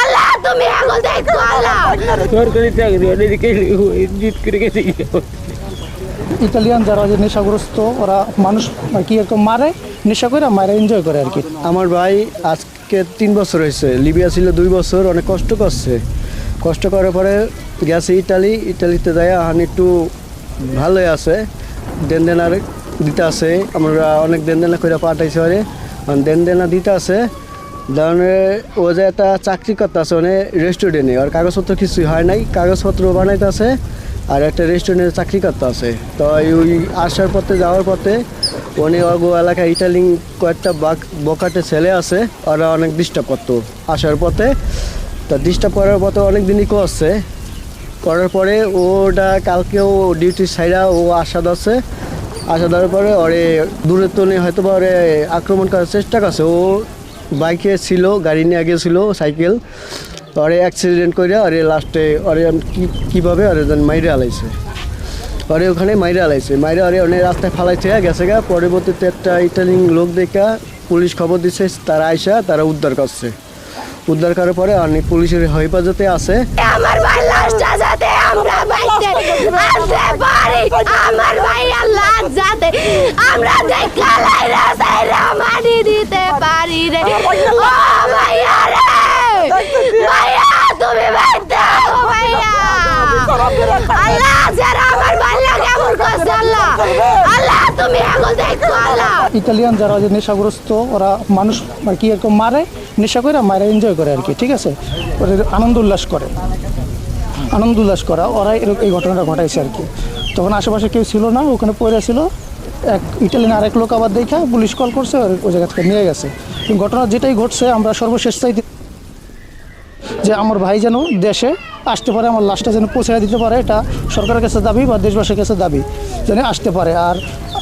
আল্লাহ তুমি এখন দেখো আল্লাহ সরকারি চাকরি অনেকে জিত করে গেছে। ইতালিয়ান যারা যে নেশাগ্রস্ত ওরা মানুষ আর কি একটু মারে, নেশা করে মারে এনজয় করে আর কি। আমার ভাই আজকে 3 বছর হয়েছে, লিবিয়া ছিল 2 বছর, অনেক কষ্ট করছে। কষ্ট করার পরে গেছে ইটালিতে যায় হানি একটু ভালোই আছে, দেনদেনার দিতে আছে। আমরা অনেক দেনদেনা করে পাঠাইছে ওরে, দেনদেনা দিতে আছে। ধরনের ও যে একটা চাকরি করতে আছে মানে রেস্টুরেন্টে, আর কাগজপত্র কিছুই হয় নাই, কাগজপত্র বানাইতে আছে আর একটা রেস্টুরেন্টে চাকরি করতে আছে। তো ওই আসার পথে যাওয়ার পথে উনি অগো এলাকায় ইটালিং কয়েকটা বকাটে ছেলে আছে, ওরা অনেক ডিস্টার্ব করতো আসার পথে। তা ডিস্টার্ব করার পথে অনেক দিনই করছে, করার পরে ওটা কালকেও ডিউটি সাইডা ও আসা দেওয়ার পরে ওরে দূরের তো হয়তো বা ওরে আক্রমণ করার চেষ্টা করছে। ও বাইকে ছিল, গাড়ি নিয়ে গিয়েছিল সাইকেল, ওরে অ্যাক্সিডেন্ট করে ওরে লাস্টে ওরে কীভাবে ওরে মাইরে আলাইছে, ওরে ওখানে মাইরে আলাইছে, মাইরে ওরে অনেক রাস্তায় ফালাইছে গেছে গা। পরবর্তীতে একটা ইটালিয়ান লোক দেখা পুলিশ খবর দিচ্ছে, তারা আইসা তারা উদ্ধার করছে। উদ্ধার করার পরে অনেক পুলিশের হেফাজতে আছে। আমার ভাই লাশটা যাতে আমরা বাইতে আসতে পারি, আমার ভাই আল্লাহ যাতে আমরা দেখা লাইরা সাইরা মাটি দিতে পারি রে। ও ভাইয়া রে, ভাইয়া তুমি বাইতে আসো ভাইয়া। আল্লাহ যারা আমার ভাই লাগে এমন করছে আল্লাহ, আল্লাহ তুমি এখন দেখো আল্লাহ। ইতালিয়ান যারা যে নেশাগ্রস্ত ওরা মানুষ আর কি একটু মারে, নেশা করে মারে এনজয় করে আর কি, ঠিক আছে। ওরা আনন্দ উল্লাস করা ওরা এই ঘটনাটা ঘটাইছে আর কি। তখন আশেপাশে কেউ ছিল না, ওখানে পড়ে ছিল। এক ইটালিয়ান আরেক লোক আবার দেখা পুলিশ কল করছে, ওই জায়গা থেকে নিয়ে গেছে। ঘটনা যেটাই ঘটছে আমরা সর্বশেষ চাইতে যে আমার ভাই যেন দেশে আসতে পারে, আমার লাশটা যেন পৌঁছে দিতে পারে, এটা সরকারের কাছে দাবি বা দেশবাসীর কাছে দাবি যেন আসতে পারে। আর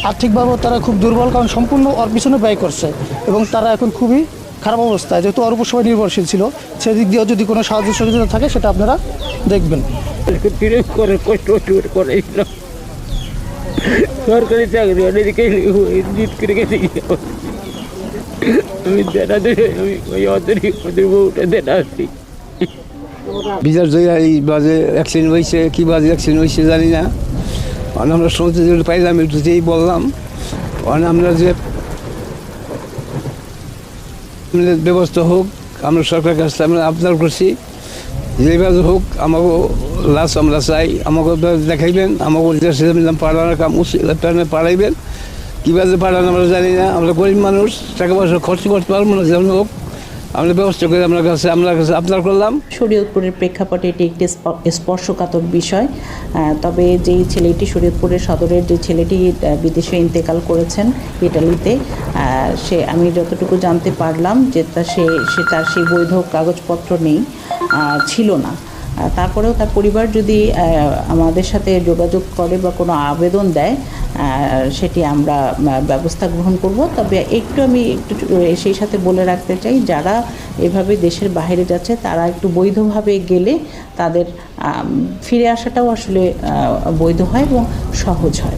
আর্থিকভাবেও তারা খুব দুর্বল, কারণ সম্পূর্ণ ওর পিছনে ব্যয় করছে এবং তারা এখন খুবই খারাপ অবস্থায়, যেহেতু ওর উপর সবাই নির্ভরশীল ছিল। সেদিক দিয়েও যদি কোনো সাহায্য সহযোগিতা থাকে সেটা আপনারা দেখবেন। সরকারি চাকরি অনেকে জিত করে গেছে। আমি দেনা দেবে, আমি ওই ওদের বউটা দেনা আছি। বিচার এই বাজে অ্যাক্সিডেন্ট হয়েছে, কী বাজে অ্যাক্সিডেন্ট হয়েছে জানি না। আমরা শুনতে যেটা পাইলাম একটুতেই বললাম, আমরা যে ব্যবস্থা হোক আমরা সরকারের কাছে আমরা আবদার করছি, যেভাবে হোক আমাকে লাশ আমরা চাই, আমাকে দেখাইবেন, আমাকে দেশে পাড়ানোর কাম পাড়াইবেন। কীভাবে পাড়ান আমরা জানি না, আমরা গরিব মানুষ, টাকা পয়সা খরচ করতে পারবো না, যেমন হোক আমরা ব্যবস্থা করে আমরা কাছে আবদার করলাম। শরীয়তপুরের প্রেক্ষাপটে এটি একটি স্পর্শকাতর বিষয়। তবে যেই ছেলেটি শরীয়তপুরের সদরের যে ছেলেটি বিদেশে ইন্তেকাল করেছেন ইটালিতে, আমি যতটুকু জানতে পারলাম যে তার সেই বৈধ কাগজপত্র ছিল না। তারপরেও তার পরিবার যদি আমাদের সাথে যোগাযোগ করে বা কোনো আবেদন দেয়, সেটি আমরা ব্যবস্থা গ্রহণ করব। তবে আমি একটু সেই সাথে বলে রাখতে চাই, যারা এভাবে দেশের বাইরে যাচ্ছে তারা একটু বৈধভাবে গেলে তাদের ফিরে আসাটাও আসলে বৈধ হয় এবং সহজ হয়।